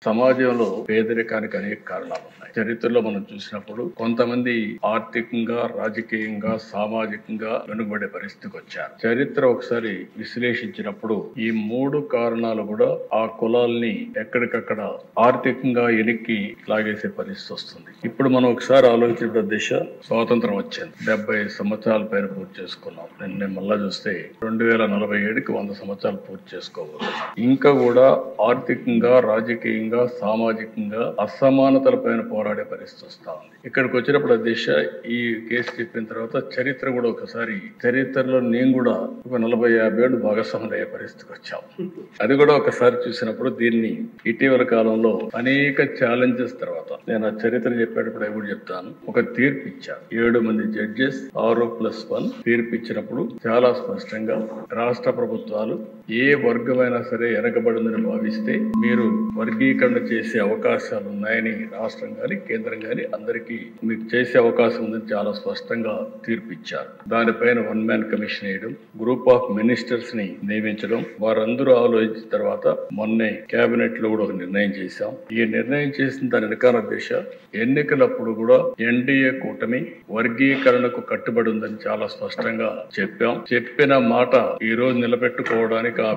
సమాజంలో పేదరికానికి అనేక కారణాలు ఉన్నాయి. చరిత్రలో మనం చూసినప్పుడు కొంతమంది ఆర్థికంగా, రాజకీయంగా, సామాజికంగా వెనుకబడే పరిస్థితికి వచ్చారు. చరిత్ర ఒకసారి విశ్లేషించినప్పుడు ఈ మూడు కారణాలు కూడా ఆ కులాల్ని ఎక్కడికక్కడ ఆర్థికంగా ఎనిక్కి లాగేసే పరిస్థితి వస్తుంది. ఇప్పుడు మనం ఒకసారి ఆలోచించిన దిశ స్వాతంత్రం వచ్చింది. 70 సంవత్సరాల పైన పూర్తి చేసుకున్నాం. నిన్న మళ్ళా చూస్తే 2047కి 100 సంవత్సరాలు పూర్తి చేసుకోబోతున్నాం. ఇంకా కూడా ఆర్థికంగా, రాజకీయంగా, సామాజికంగా అసమానతల పైన పోరాడే పరిస్థితి వస్తా ఉంది. ఇక్కడికి వచ్చినప్పుడు దిశ ఈ కేసు చెప్పిన తర్వాత చరిత్ర కూడా ఒకసారి చరిత్రలో నేను కూడా ఒక 40-50 ఏళ్ళు భాగస్వాములు అయ్యే పరిస్థితికి వచ్చాం. అది కూడా ఒకసారి చూసినప్పుడు దీన్ని ఇటీవల కాలంలో అనేక ఛాలెంజెస్ తర్వాత నేను ఆ చరిత్ర చెప్పేటప్పుడు కూడా చెప్తాను. ఒక తీర్పు ఇచ్చాను. 7 మంది జడ్జెస్ 6+1 తీర్పు ఇచ్చినప్పుడు చాలా స్పష్టంగా రాష్ట్ర ప్రభుత్వాలు ఏ వర్గమైనా సరే వెనకబడిందని భావిస్తే మీరు వర్గీకరణ చేసే అవకాశాలు ఉన్నాయని రాష్ట్రం గాని కేంద్రం గాని అందరికీ మీకు చేసే అవకాశం ఉందని చాలా స్పష్టంగా తీర్పు ఇచ్చారు. దానిపైన 1 మ్యాన్ కమిషన్ వేయడం, గ్రూప్ ఆఫ్ మినిస్టర్స్ ని నియమించడం, వారందరూ ఆలోచించిన తర్వాత మొన్నే కేబినెట్ లో కూడా ఒక నిర్ణయం చేశాం. ఈ నిర్ణయం చేసిన దాని వెనకాల దిశ ఎన్నికలప్పుడు కూడా ఎన్డీఏ కూటమి వర్గీకరణకు కట్టుబడి ఉందని చాలా స్పష్టంగా చెప్పాం. చెప్పిన మాట ఈ రోజు నిలబెట్టుకోవడానికి ఆ